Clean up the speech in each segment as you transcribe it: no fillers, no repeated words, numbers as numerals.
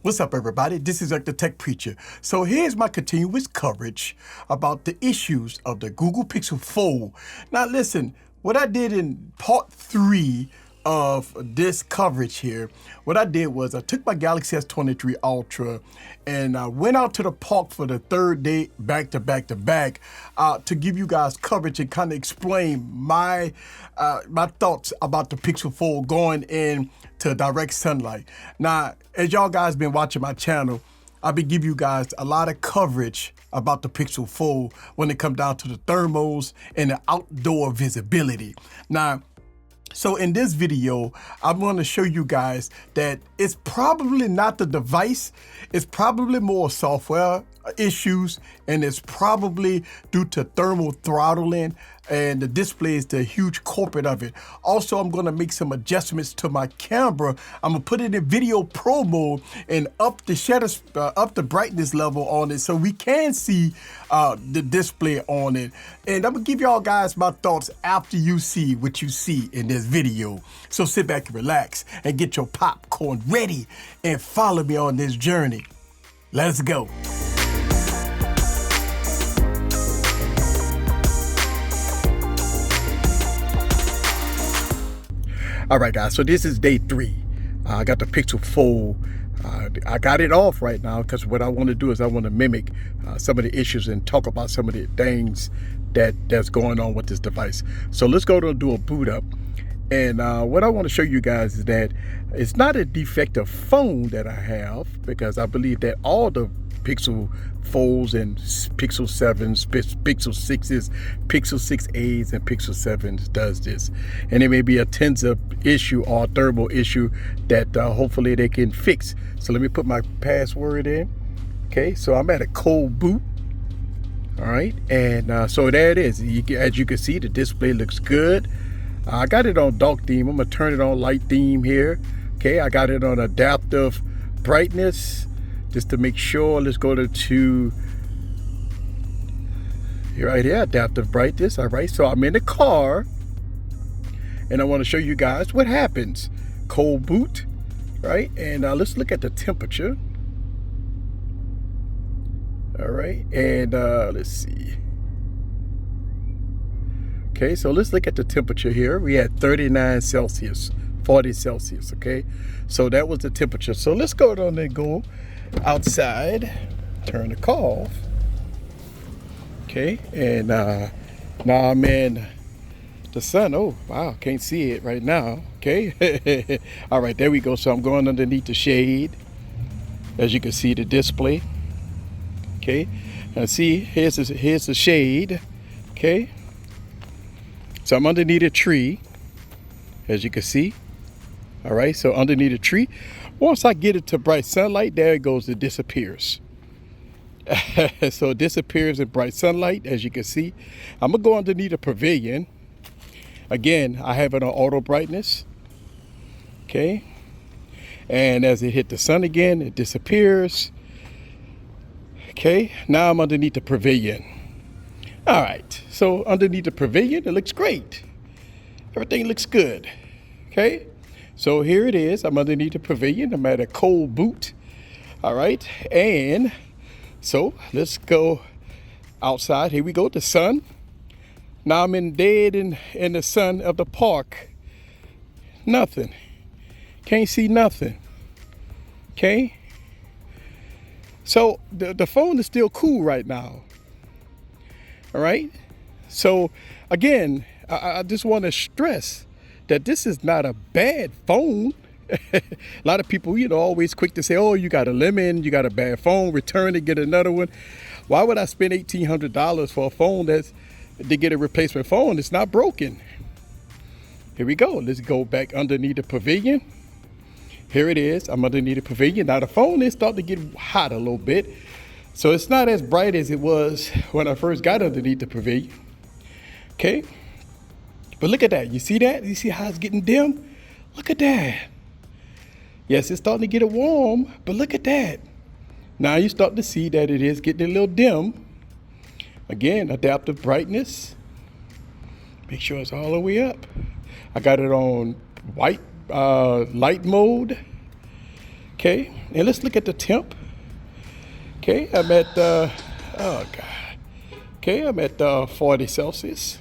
What's up, everybody? This is the Tech Preacher. So here's my continuous coverage about the issues of the Google Pixel Fold. Now listen, what I did in part 3 of this coverage here, what I did was I took my Galaxy S23 Ultra and I went out to the park for the third day back to give you guys coverage and kind of explain my thoughts about the Pixel Fold going in to direct sunlight. Now, as y'all guys been watching my channel, I've been giving you guys a lot of coverage about the Pixel Fold when it comes down to the thermals and the outdoor visibility. Now, so in this video, I'm going to show you guys that it's probably not the device, it's probably more software issues, and it's probably due to thermal throttling, and the display is the huge culprit of it. Also, I'm going to make some adjustments to my camera. I'm going to put it in video pro mode and up the shutter, up the brightness level on it so we can see the display on it. And I'm going to give y'all guys my thoughts after you see what you see in this video. So sit back and relax and get your popcorn ready and follow me on this journey. Let's go. All right, guys, so this is day 3. I got the Pixel Fold. I got it off right now because what I want to do is I want to mimic some of the issues and talk about some of the things that's going on with this device. So let's go to do a boot up. And what I want to show you guys is that it's not a defective phone that I have, because I believe that all the Pixel Folds and Pixel 7s, Pixel 6s, Pixel 6a's, and Pixel 7s does this. And it may be a Tensor issue or a thermal issue that hopefully they can fix. So let me put my password in. Okay, so I'm at a cold boot. All right, and so there it is. As you can see, the display looks good. I got it on dark theme. I'm gonna turn it on light theme here. Okay, I got it on adaptive brightness just to make sure. Let's go to right here, adaptive brightness. All right, so I'm in the car and I want to show you guys what happens. Cold boot, right? And let's look at the temperature. All right, and let's see. Okay, so let's look at the temperature here. We had 39 Celsius, 40 Celsius, okay? So that was the temperature. So let's go down and go outside, turn the car off. Okay, and now I'm in the sun. Oh, wow, can't see it right now, okay? All right, there we go. So I'm going underneath the shade. As you can see the display, okay? And see, here's the shade, okay? So I'm underneath a tree, as you can see. All right, so underneath a tree. Once I get it to bright sunlight, there it goes, it disappears. So it disappears in bright sunlight, as you can see. I'm gonna go underneath a pavilion. Again, I have it on auto brightness, okay? And as it hit the sun again, it disappears. Okay, now I'm underneath the pavilion. All right, so underneath the pavilion, it looks great. Everything looks good, okay? So here it is, I'm underneath the pavilion, I'm at a cold boot, all right? And so let's go outside, here we go, the sun. Now I'm in the sun of the park. Nothing, can't see nothing, okay? So the phone is still cool right now. All right. So again, I just want to stress that this is not a bad phone. A lot of people, always quick to say, oh, you got a lemon, you got a bad phone, return it, get another one. Why would I spend $1,800 for a phone to get a replacement phone? It's not broken. Here we go. Let's go back underneath the pavilion. Here it is. I'm underneath the pavilion. Now the phone is starting to get hot a little bit. So it's not as bright as it was when I first got underneath the pavilion. Okay. But look at that. You see that? You see how it's getting dim? Look at that. Yes, it's starting to get warm, but look at that. Now you start to see that it is getting a little dim. Again, adaptive brightness. Make sure it's all the way up. I got it on white light mode. Okay. Okay, and let's look at the temp. Okay, I'm at, oh God. Okay, I'm at 40 Celsius.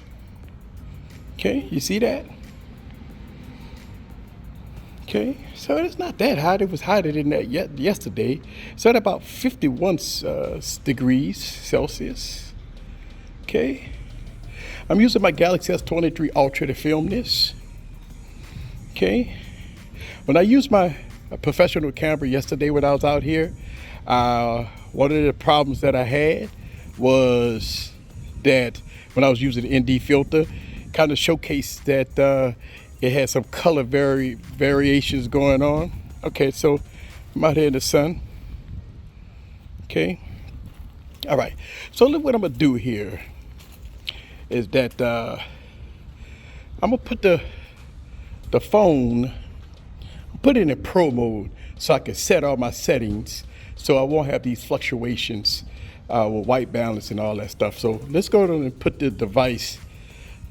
Okay, you see that? Okay, so it's not that hot. It was hotter than that yesterday. So at about 51 degrees Celsius. Okay, I'm using my Galaxy S23 Ultra to film this. Okay, when I used my professional camera yesterday when I was out here, one of the problems that I had was that when I was using the ND filter, kind of showcased that it had some color variations going on. Okay, so I'm out here in the sun. Okay, all right. So look what I'm gonna do here is that I'm gonna put the phone, put it in pro mode so I can set all my settings so I won't have these fluctuations with white balance and all that stuff. So let's go ahead and put the device,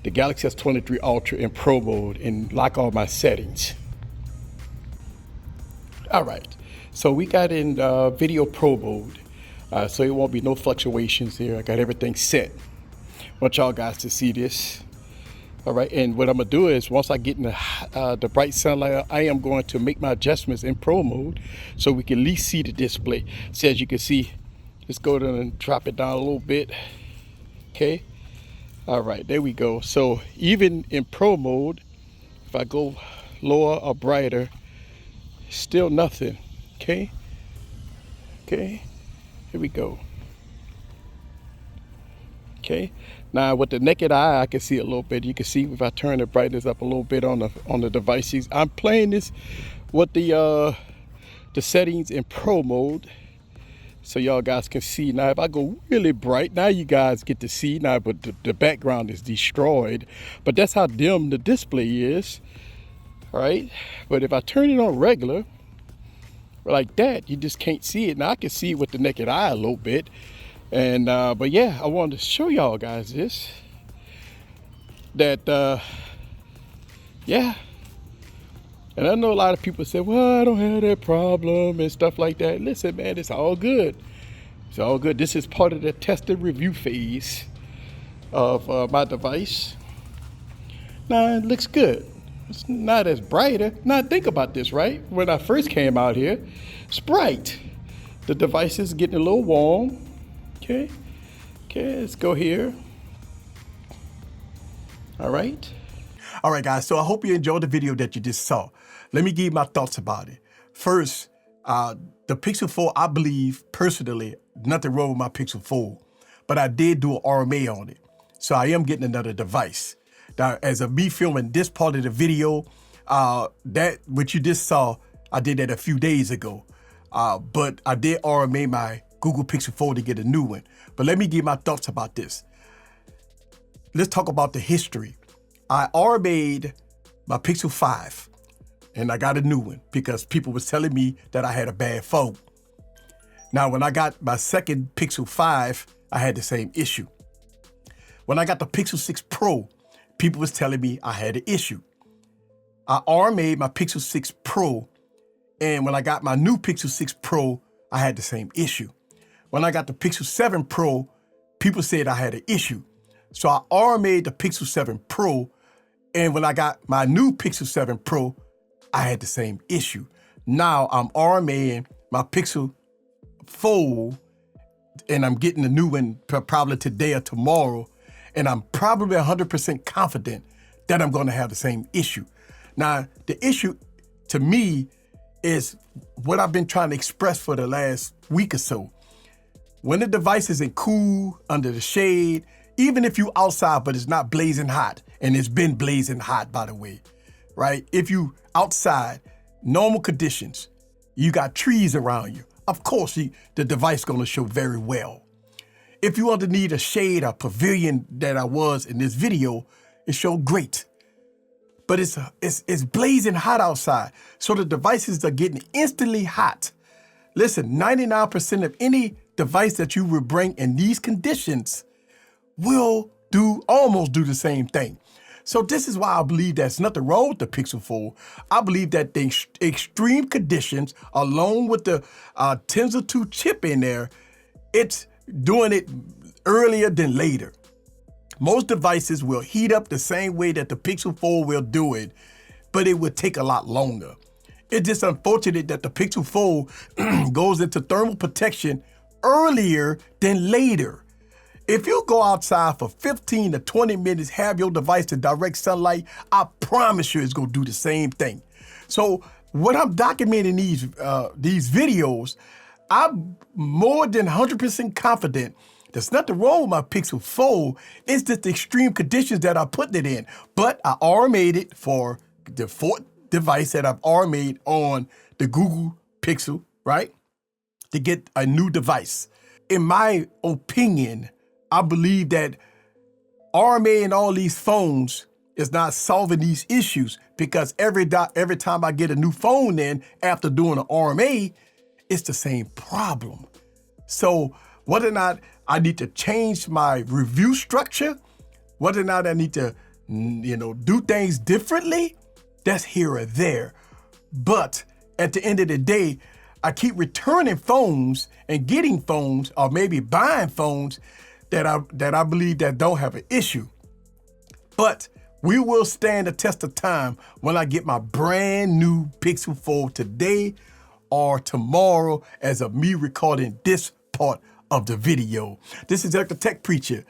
the Galaxy S23 Ultra, in pro mode and lock all my settings. All right, so we got in video pro mode, so it won't be no fluctuations here. I got everything set. Want y'all guys to see this. All right, and what I'm gonna do is once I get in the bright sunlight, I am going to make my adjustments in pro mode so we can at least see the display. So as you can see, let's go down and drop it down a little bit. Okay, all right, there we go. So even in pro mode, if I go lower or brighter, still nothing. Okay, okay, here we go. Okay, now with the naked eye, I can see a little bit. You can see if I turn the brightness up a little bit on the devices. I'm playing this with the settings in pro mode, so y'all guys can see. Now, if I go really bright, now you guys get to see now, but the background is destroyed. But that's how dim the display is, all right? But if I turn it on regular, like that, you just can't see it. Now I can see it with the naked eye a little bit. And but yeah, I wanted to show y'all guys this, that yeah, and I know a lot of people say, well, I don't have that problem and stuff like that. Listen, man, it's all good. It's all good. This is part of the test and review phase of my device. Now it looks good. It's not as brighter. Now think about this, right? When I first came out here, it's bright. The device is getting a little warm. Okay, let's go here. All right, guys, so I hope you enjoyed the video that you just saw. Let me give you my thoughts about it. First, the Pixel 4, I believe, personally, nothing wrong with my Pixel 4, but I did do an RMA on it, so I am getting another device. Now, as of me filming this part of the video, that what you just saw, I did that a few days ago, but I did RMA my Google Pixel 4 to get a new one. But let me give my thoughts about this. Let's talk about the history. I RMA'd my Pixel 5 and I got a new one because people was telling me that I had a bad phone. Now, when I got my second Pixel 5, I had the same issue. When I got the Pixel 6 Pro, people was telling me I had an issue. I RMA'd my Pixel 6 Pro, and when I got my new Pixel 6 Pro, I had the same issue. When I got the Pixel 7 Pro, people said I had an issue. So I RMA'd the Pixel 7 Pro, and when I got my new Pixel 7 Pro, I had the same issue. Now I'm RMAing my Pixel 4, and I'm getting a new one probably today or tomorrow, and I'm probably 100% confident that I'm gonna have the same issue. Now, the issue to me is what I've been trying to express for the last week or so. When the device isn't cool, under the shade, even if you outside but it's not blazing hot, and it's been blazing hot, by the way, right? If you outside, normal conditions, you got trees around you, of course the device is gonna show very well. If you underneath a shade or pavilion that I was in this video, it showed great. But it's blazing hot outside, so the devices are getting instantly hot. Listen, 99% of any device that you will bring in these conditions will almost do the same thing. So this is why I believe there's nothing wrong with the Pixel Fold. I believe that the extreme conditions, along with the Tensor 2 chip in there, it's doing it earlier than later. Most devices will heat up the same way that the Pixel Fold will do it, but it will take a lot longer. It's just unfortunate that the Pixel Fold goes into thermal protection earlier than later. If you go outside for 15 to 20 minutes, have your device to direct sunlight, I promise you it's gonna do the same thing. So when I'm documenting these videos, I'm more than 100% confident there's nothing wrong with my Pixel Fold. It's just the extreme conditions that I put it in. But I RMA'd it for the fourth device that I've RMA'd on the Google Pixel, right? To get a new device. In my opinion, I believe that RMAing all these phones is not solving these issues, because every time I get a new phone in after doing an RMA, it's the same problem. So whether or not I need to change my review structure, whether or not I need to, do things differently, that's here or there. But at the end of the day, I keep returning phones and getting phones, or maybe buying phones that I believe that don't have an issue. But we will stand the test of time when I get my brand new Pixel Fold today or tomorrow, as of me recording this part of the video. This is Eric the Tech Preacher.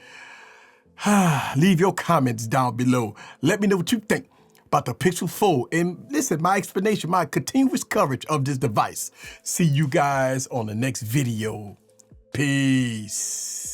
Leave your comments down below. Let me know what you think about the Pixel Fold. And listen, my explanation, my continuous coverage of this device. See you guys on the next video. Peace.